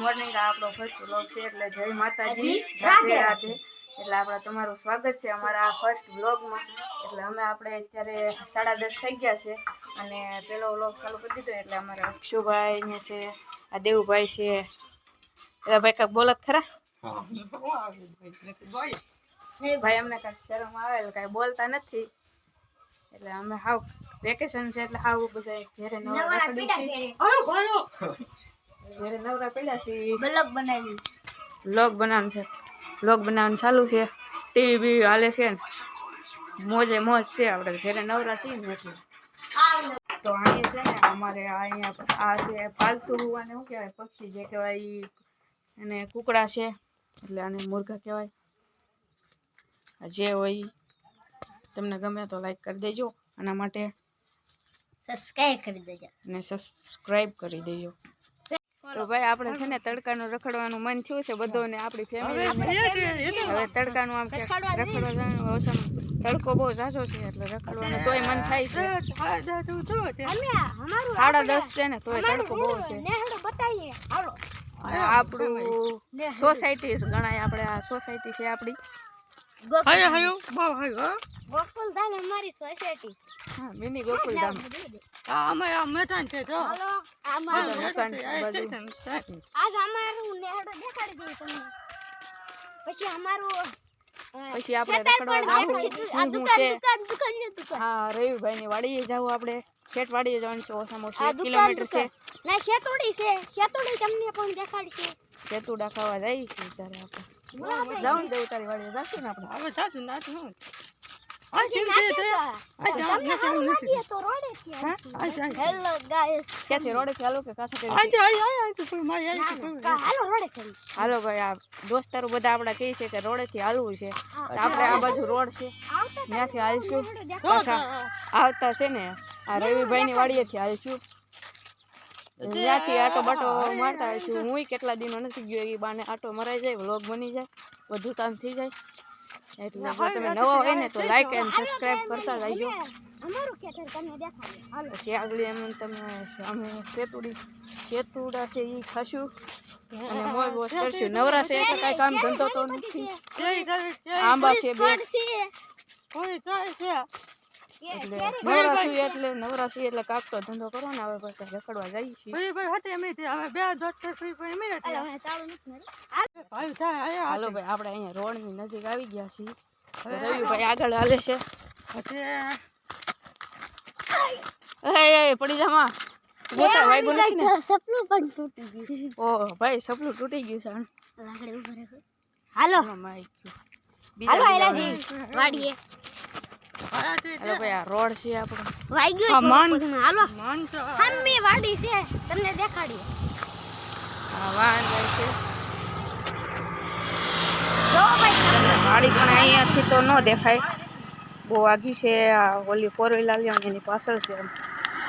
Morning આપણો first vlog છે એટલે જય માતાજી રાધે રાધે એટલે આપણે તમારું સ્વાગત છે અમારા આ ફર્સ્ટ વ્લોગમાં એટલે આપણે અત્યારે 10:30 થઈ ગયા છે અને પેલો વ્લોગ ચાલુ કરી દીધો એટલે અમારા અક્ષુભાઈ ને છે આ દેવુભાઈ છે એટલે ભાઈ કાક બોલત ખરા ભાઈ અમને કાંઈક શરમ આવે એટલે કાંઈ બોલતા નથી એટલે અમે હાવ વેકેશન છે એટલે હાવ બધા ઘરે નવરા પડ્યા છે વ્લોગ બનાવવાનું ચાલુ છે ટીવી હાલે છે ને મોજે મોજ છે આપણે ઘરે નવરા થઈ નથી તો અહીંયા છે ને અમારે અહીંયા આ છે પાલતુ અને શું કહેવાય પક્ષી જે કહેવાય અને કુકડા છે એટલે આને મુર્ગા કહેવાય જે હોય તમને ગમે તો લાઈક કરી દેજો આના માટે સબસ્ક્રાઇબ કરી દેજો તો ભાઈ આપણે છે ને તડકાનું રખડવાનું મન થયું છે બધોને આપણી ફેમિલી હવે તડકાનું આમ રખડવા જવાનું ઓછા તડકો બહુ ઝાઝો છે એટલે રખડવાનું તોય મન થાય છે 10:30 છે ને તોય તડકો બહુ છે આપણું સોસાયટી ગણાય આપણે આ સોસાયટી છે આપણી ગોકુલધામ અમારી સોસાયટી હા મિની ગોકુલધામ અમે મેદાન છે જો આજ અમારું નેહડો દેખાડી દઉં તમને પછી આપણે રખડવા હા રવિભાઈ ની વાડીએ જાવું આપણે શેઠ વાડીએ જવાનું છે ઓછામાં ઓછું 1 કિલોમીટર છે ના શેતુડી તમને પણ દેખાડશે શેતુડા ખાવા જાય છે ત્યારે આપણે જાઉં દેવ તારી વાડીએ જાશું ને આપણે હવે જાશું નાચું હેલો ગાઈસ ક્યાંથી રોડે થી હાલો કે કાસા હાલો ભાઈ આ દોસ્તારો બધા આપડા કહે છે કે રોડે થી હાલવું છે આપણે આ બાજુ રોડ છે ત્યાંથી હાલશું પાછા આવતા છે ને આ રવિભાઈ ની વાડીએ થી હાલશું ત્યાંથી આટો બાટો મારતા આવીશું હું કેટલા દિનો નથી ગયો એ બાને આટો મરાઈ જાય વ્લોગ બની જાય બધું કામ થઈ જાય એટલે જો તમે નવો હોય ને તો લાઈક એન્ડ સબસ્ક્રાઇબ કરતા રહેજો પછી આગળ એમ તમે અમે શેતુડા છે એ ખાશું અને મોજ મોજ કરશું નવરા છે એટલે કાંઈ કામ ધંધો તો નથી આંબા છે બે નવરાશી એટલે કાક તો ધંધો કરો ને હવે પછી રખડવા જઈએ હાલો ભાઈ આપણે અહીંયા રોડ ની નજીક આવી ગયા છીએ રવિભાઈ આગળ હાલે છે પડી જામાં ગોતા વાગ્યું નથી ને સપલું પણ તૂટી ગયું ઓ ભાઈ સપલું તૂટી ગયું છે લાકડી ઉપર હાલો વાડીએ હાલો ભાઈ આ રોડ છે આપણો વાગ્યું હાલો હમ્મી વાડી છે તમને દેખાડીએ આ વાન છે જો ભાઈ વાડી પણ અહીંયાથી તો ન દેખાય બહુ આગી છે આ ઓલી 4 વ્હીલર એની પાછળ છે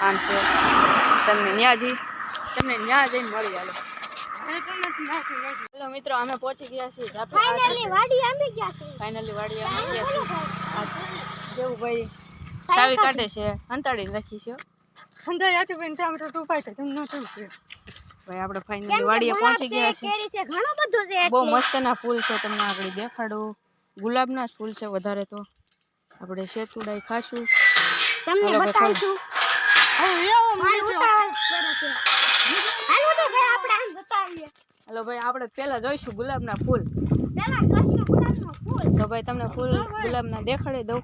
આમ છે તમને ન્યા જઈને મળી હાલો હેલો મિત્રો અમે પહોંચી ગયા છીએ ફાઇનલી વાડી આવી ગયા છીએ જેવું ભાઈ ચાવી કાઢે છે અંતાડી રાખી છે ભાઈ આપણે ફાઇનલી વાડીએ પહોંચી ગયા છીએ બહુ મસ્ત ના ફૂલ છે તમને આગળ દેખાડું ગુલાબના જ ફૂલ છે વધારે તો આપણે શેતુડાઈ ખાશું તમને બતાવીશું હાલો ભાઈ આપણે પહેલા જોઈશું ગુલાબના ફૂલ તો ભાઈ તમને ફૂલ ગુલાબના દેખાડી દઉં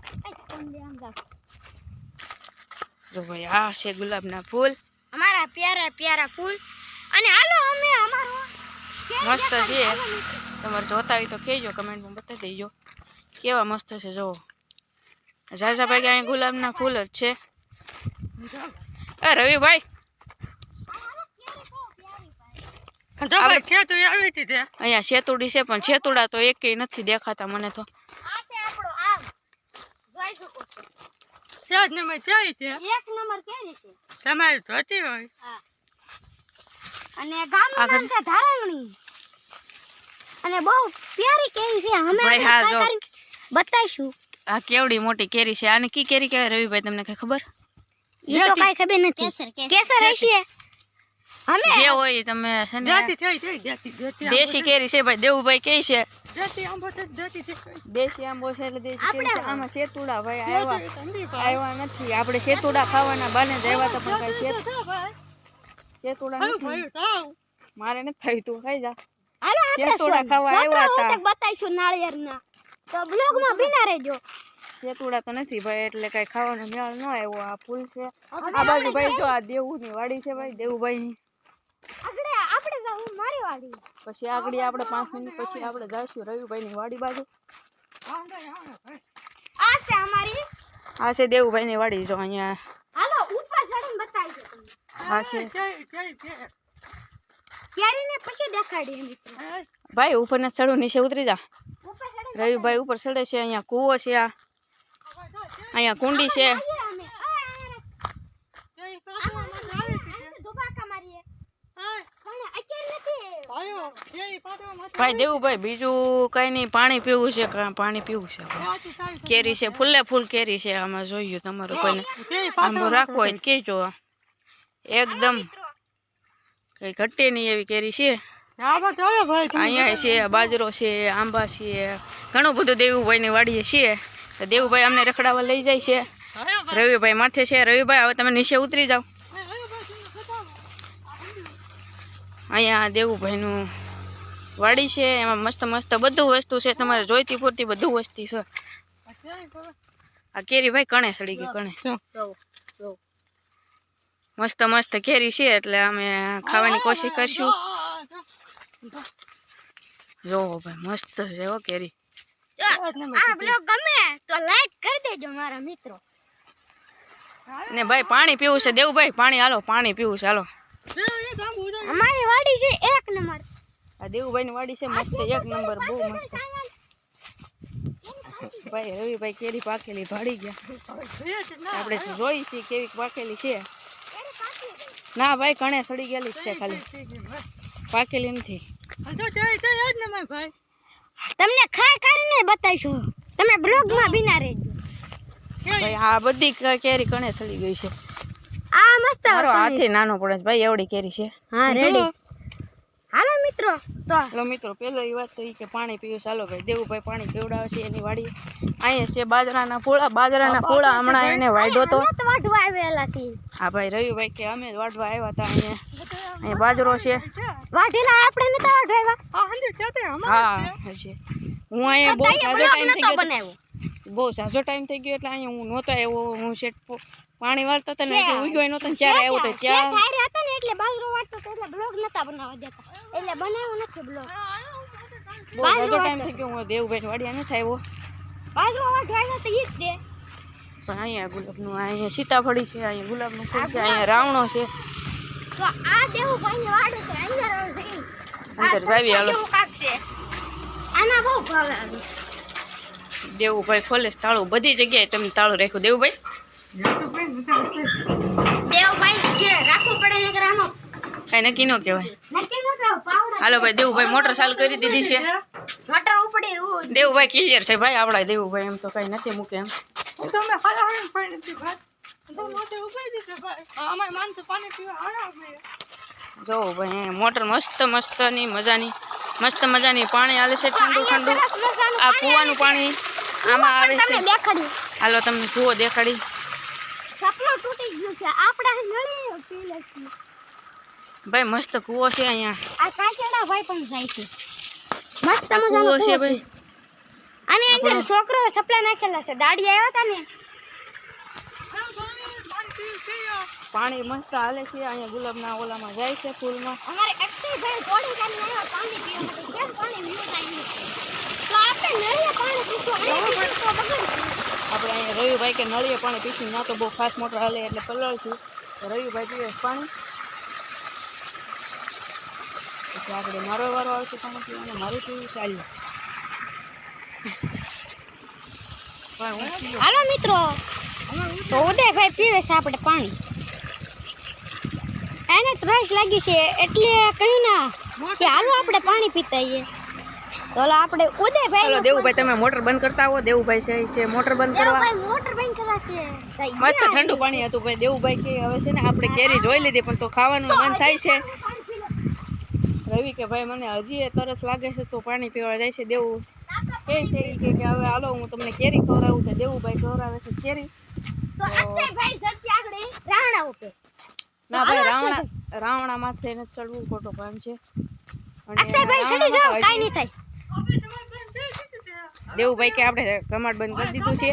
તો ભાઈ આ છે ગુલાબના ફૂલ અમારા પ્યારા ફૂલ અને હાલો અમે અમારો મસ્ત છે તમારે જોતા હોય તો કહેજો કમેન્ટમાં બતાવી દેજો કેવા મસ્ત છે જો ઝાઝા ભાઈ અહીં ગુલાબના ફૂલ જ છે રવિભાઈ અહીંયા શેતુડી છે પણ શેતુડા તો એકેય નથી દેખાતા મને તો બતાઈશું આ કેવડી મોટી કેરી છે આને કી કેરી કહેવાય રવિભાઈ તમને કઈ ખબર? ઈ તો કઈ ખબર નથી કેસર હશે જે હોય તમે છે ને દેશી કેરી છે ભાઈ દેવુભાઈ કે છે દેશી આંબો છે એટલે દેશી કેરી છે આમાં સેતુડા ભાઈ આવ્યા નથી આપણે સેતુડા ખાવાના બાને જ આવ્યા હતા પણ કઈ સેતુડા નથી મારે નથી ખાવી તું ખાઈ જા સેતુડા ખાવા આવ્યા હતા બતાઈશું નાળિયેરના તો બ્લોગમાં બિના રહેજો સેતુડા તો નથી ભાઈ એટલે કઈ ખાવાનો મેળ ન આવ્યો આ ફૂલ છે આ બાજુ ભાઈ જો આ દેવુની વાડી છે ભાઈ દેવુભાઈ આપણે જાવું મારી વાડી પછી આગળ આપણે 5 મિનિટ પછી આપણે જઈશું રવિભાઈની વાડી બાજુ આ છે અમારી આ છે દેવુભાઈની વાડી જો અહીંયા હાલો ઉપર ચડીને બતાવીશું તમને આ છે કેરીને પછી દેખાડીએ મિત્રો ભાઈ ઉપર ને ચડો નીચે ઉતરી જા રવિભાઈ ઉપર ચડે છે અહીંયા કૂવો છે આ અહીંયા કુંડી છે ભાઈ દેવુભાઈ બીજું કઈ નહીં પાણી પીવું છે પાણી પીવું છે કેરી છે ફૂલે ફૂલ કેરી છે આમાં જોયું તમારું કોઈને આંબો રાખવો હોય કેજો એકદમ કઈ ઘટે નહીં એવી કેરી છે અહીંયા છે બાજરો છે આંબા છે ઘણું બધું દેવુભાઈની વાડીએ છે તો દેવુભાઈ અમને રખડાવવા લઈ જાય છે રવિભાઈ માથે છે રવિભાઈ હવે તમે નીચે ઉતરી જાઓ અહીંયા દેવુભાઈનું વાડી છે એમાં મસ્ત મસ્ત બધું વસ્તુ છે તમારે જોઈતી પૂરતી બધું વસ્તુ છે આ કેરી ભાઈ કણે સડી ગઈ કણે મસ્ત મસ્ત કેરી છે એટલે અમે ખાવાની કોશિશ કરશું જો ભાઈ મસ્ત છે હો કેરી આ બ્લોગ ગમે તો લાઈક કરી દેજો મારા મિત્રો ને ભાઈ પાણી પીવું છે દેવુભાઈ પાણી હાલો પાણી પીવું છે હાલો અમારી વાડી છે 1 નંબર આ દેવુભાઈની વાડી છે મસ્ત 1 નંબર બહુ મસ્ત ભાઈ રવિભાઈ કેરી પાકેલી ભાડી ગયા આપણે જોઈ છે કેવી પાકેલી છે ના ભાઈ કણે સડી ગયેલી છે ખાલી પાકેલી નથી તમને ખાઈ કરીને બતાવીશું તમે બ્લોગમાં બિના રહેજો ભાઈ આ બધી કેરી કણે સડી ગઈ છે આ મસ્ત મારો હાથે નાનો પડે છે ભાઈ એવડી કેરી છે હા રેડી હાલો મિત્રો તો હાલો મિત્રો પેલો એ વાત તો ઈ કે પાણી પીવું ચાલો ભાઈ દેવુભાઈ પાણી પીવડાવે છે એની વાડી અહીંયા છે બાજરાના ફોળા હમણાં એને વાઢ્યો તો વાઢવા આવેલા છે હા ભાઈ રવિભાઈ કે અમે વાઢવા આવ્યા હતા અહીંયા બાજરો છે વાઢેલા આપણે નતા વાઢવા હા છે હું અહીંયા બહુ ઝાઝો ટાઈમ થઈ ગયો એટલે અહીંયા હું નહોતો આવ્યો હું શેઠ પાણી વાળતા હતા ને ઉગ્યો નહોતો ત્યારે આવ્યો તો ત્યાં ઠારે હતા ને એટલે બાજરો વાળતો તો એટલે બ્લોગ નતા બનાવવા દેતા એટલે બનાવ્યો નથી બ્લોગ બહુ ઝાઝો ટાઈમ થઈ ગયો હું દેવુભાઈ વાડિયા નથી આવ્યો બાજરો વાઢવા આવ્યો તો ઈ જ દે પણ અહીંયા ગુલાબનું અહીંયા સીતાફળી છે અહીંયા ગુલાબનું ફૂલ છે અહીંયા રાવણો છે તો આ દેવુભાઈની વાડી છે અંદર આવે છે અંદર જાવી હાલો આના બહુ ભાવે દેવુભાઈ ખોલે તાળું બધી જગ્યાએ તમે તાળું રાખ્યું દેવુભાઈ કે રાખવું પડે નકર આનો કઈ નક્કી ન કહેવાય નક્કી ન કહેવાય પાવડા હાલો ભાઈ દેવુભાઈ મોટર ચાલુ કરી દીધી છે મોટર ઉપડે દેવુભાઈ ક્લિયર છે ભાઈ આપડા દેવુભાઈ એમ તો કઈ નથી મૂકે એમ જો ભાઈ મોટર મસ્ત મસ્તની મજાની મસ્ત મજાની પાણી હાલે છે ઠંડુ ઠંડુ આ કૂવાનું પાણી આમાં આવે છે હાલો તમને કૂવો દેખાડી સપનો તૂટી ગયો છે આપડા નળી પી લેતી ભાઈ મસ્ત કૂવો છે અહીંયા આ કાચડા ભાઈ પણ જાય છે મસ્ત કૂવો છે ભાઈ અને અંદર છોકરો સપલા નાખેલા છે દાડી આવ્યા હતા ને પાણી મસ્ત હાલે છે અહીંયા ગુલાબના ઓલામાં જાય છે ફૂલમાં અમારે અક્ષયભાઈ થોડી કાલી આવ્યા પાણી પીવા માટે કેમ પાણી મ્યુટ આવી તો આપણે નળિયા પાણી પીશું આપણે અહીંયા રવિભાઈ કે નળિયે પાણી પીશું ના તો બહુ ફાસ્ટ મોટર હાલે એટલે પલળશું રવિભાઈ પીવે પાણી પછી આગળ મારો વારો આવશે પાણી પીવાને મારું પીવું ચાલ્યું હાલો મિત્રો તો ઉદયભાઈ પીવે છે આપણે પાણી એને ત્રસ લાગી છે એટલે કહ્યું ના કે હાલો આપણે પાણી પીતા આવીએ તો આપણે ઉદયભાઈ ચાલો દેવુભાઈ તમે મોટર બંધ કરતા આવો. દેવુભાઈ છે મોટર બંધ કરવા. ભાઈ મોટર બંધ કરવા છે. મસ્ત ઠંડુ પાણી હતું ભાઈ. દેવુભાઈ કે હવે છે ને આપણે કેરી જોઈ લીધી પણ તો ખાવાનું મન થાય છે. રવિ કે ભાઈ મને હજી તરસ લાગે છે તો પાણી પીવા જાય છે. દેવું કે છે ઈ કે હવે હાલો હું તમને કેરી ખવડાવું છે. દેવુભાઈ ખવડાવે છે કેરી. તો અક્ષયભાઈ ચડશે આગળ રાવણા ઉપર. ના ભાઈ રાવણા માથે નથી ચડવું, ખોટો કામ છે. અક્ષયભાઈ ચડી જાવ કાઈ નહીં થાય. દેવુભાઈ કે આપણે કમાડ બંધ કરી દીધું છે.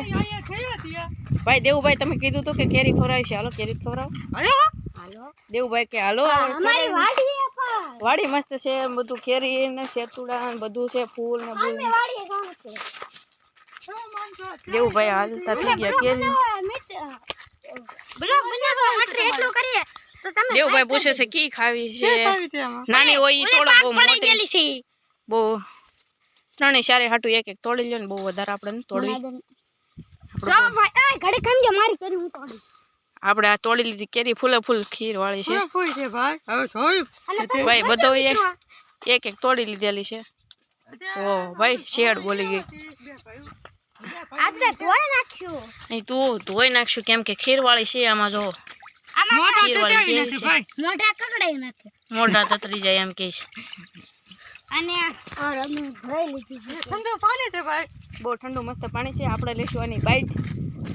ભાઈ દેવુભાઈ તમે કીધું હતું કે કેરી ખવડાવી છે, હાલો કેરી ખવડાવો. હાલો દેવુભાઈ કે હાલો. અમારી વાડી વાડી મસ્ત છે, બધું કેરી ને સેતુડા ને બધું છે, ફૂલ ને બધું. વાડી ગામ છે. દેવુભાઈ હાલતા થઈ ગયા કેરી. બ્લોગ બનાવવા માટે એટલું કરીએ તો તમે દેવુભાઈ પૂછે છે કી ખાવી છે. નાની હોય ઈ થોડો બહુ મોટી ગયેલી છે. બહુ ત્રણે ચારે હાટું એક એક તોડી લ્યો ને બહુ વધારે આપણે તોડવી. સો ભાઈ આ ઘડી ખમજે મારી કેરી હું તોડી. આપણે આ તોડી લીધી કેરી ફૂલે ફૂલ ખીર વાળી છે. ભાઈ બધો એક એક તોડી લીધેલી છે. ઓ ભાઈ શેડ બોલી ગઈ. આપણે ધોઈ નાખ્યું. અહીં તું ધોઈ નાખશું કેમ કે ખીર વાળી છે. આમાં જો ખીર વાળી કેરી છે. મોઢા કકડાઈ નાખે. મોઢા તતરી જાય એમ કે છે. અને આ રમી ધોઈ લીધી. ઠંડુ પાણી છે ભાઈ, બહુ ઠંડુ મસ્ત પાણી છે. આપણે લેશું આની બાઈટ,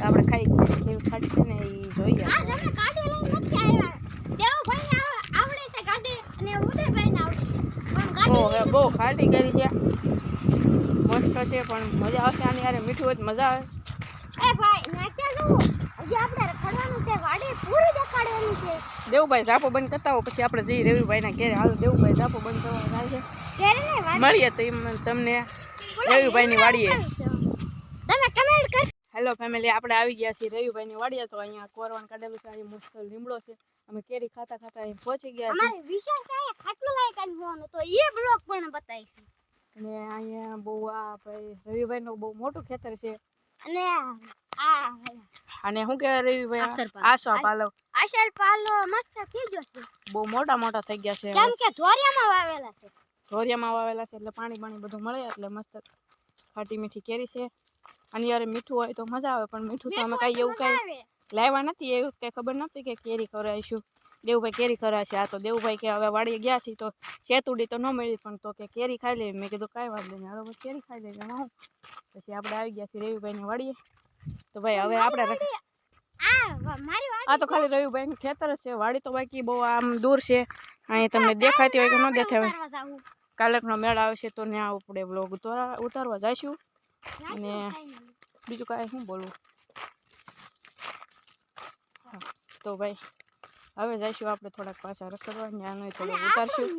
આપણે ખાઈ કેવી ખાટી છે ને એ જોઈએ. આ જમે કાઢી લઈ નથી આવ્યા. દેવભાઈ આવડે છે કાઢી અને ઉદયભાઈ ને આવડે છે. પણ કાઢી બહુ ખાટી કરી છે, મસ્ત છે પણ મજા આવશે આની યાર. મીઠું હોય તો મજા આવે. એ ભાઈ મેં ક્યાં જવું? હજી આપણે રખડવાનું છે, વાડી પૂરી દેખાડવાની છે. દેવુભાઈ ઝાપો બંધ કરતા હો પછી આપણે જઈ રવિભાઈ ના ઘેરે. હાલ દેવુભાઈ ઝાપો બંધ કરવા જાય છે. કેરે ને વાડી મળીએ તો તમને રવિભાઈ ની વાડીએ. તમે કમેન્ટ કર. હેલો ફેમિલી, આપણે આવી ગયા છીએ રવિભાઈ ની વાડીએ. તો અહીંયા કોરવાન કાઢેલું છે, અહીં મસ્ત લીમડો છે. અમે કેરી ખાતા ખાતા અહીં પહોંચી ગયા છીએ. અમારે વિશાલ છે ખાટલો લઈ કાઢવાનો તો એ બ્લોગ પણ બતાવીશું. અને અહીંયા બહુ આ ભાઈ રવિભાઈ નું બહુ મોટું ખેતર છે. અને અને શું કહેવાય રવિભાઈ, આસો પાલો આશર પાલો મસ્ત ખીજો છે. બહુ મોટા મોટા થઈ ગયા છે. કેમ કે ધોરિયામાં વાવેલા છે. ધોરિયામાં વાવેલા છે એટલે પાણી બધું મળે એટલે મસ્ત ખાટી મીઠી કેરી છે. અને યાર મીઠું હોય તો મજા આવે પણ મીઠું તો અમે કાંઈ એવું કાંઈ લાવ્યા નથી. એવું કંઈ ખબર નથી કે કેરી ખવડાવીશું. દેવુભાઈ કેરી ખવડાવશે. આ તો દેવુભાઈ કે હવે વાડીએ ગયા છીએ તો સેતુડી તો ન મળી પણ તો કે કેરી ખાઈ લે. મેં કીધું કાંઈ વાત નહીં, હાલો કેરી ખાઈ લેજો. હું પછી આપણે આવી ગયા છીએ રવિભાઈની વાડીએ. તો ભાઈ હવે આપણે આ તો ખાલી રવિભાઈનું ખેતર જ છે. વાડી તો બાકી બહુ આમ દૂર છે. અહીંયા તમને દેખાતી હોય કે ન દેખાય. કાલકનો મેળો આવશે તો ત્યાં આપણે બ્લોગ ઉતારવા જઈશું. અને બીજું કાંઈ શું બોલવું. તો ભાઈ હવે જઈશું આપણે થોડાક પાછા રખડવા. ત્યાંનું થોડુંક ઉતારશું.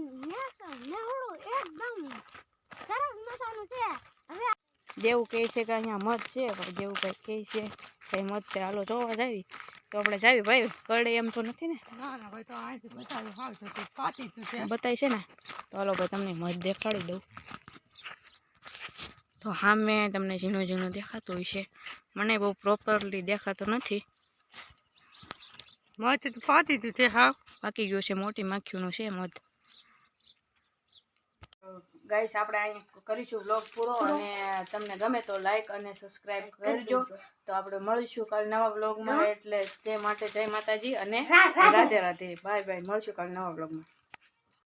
દેવું કહે છે કે અહીંયા મધ છે પણ દેવુભાઈ કહે છે કઈ મધ છે હાલો જોવા જાવી. તો આપણે જાવી ભાઈ. કરડે એમ તો નથી ને? બતાવી છે ને તો હાલો ભાઈ તમને મધ દેખાડી દઉં. તો હા મેં તમને ઝીણું ઝીણું દેખાતું હોય છે. મને બહુ પ્રોપરલી દેખાતું નથી. મધ તો પાકી ગયું છે, મોટી માખીઓનું છે મધ. ગાઈસ આપણે અહીં કરીશું બ્લોગ પૂરો. અને તમને ગમે તો લાઈક અને સબસ્ક્રાઇબ કરજો. તો આપણે મળીશું કાલ નવા બ્લોગમાં. એટલે તે માટે જય માતાજી અને રાધે રાધે. Bye bye. મળશું કાલ નવા બ્લોગમાં.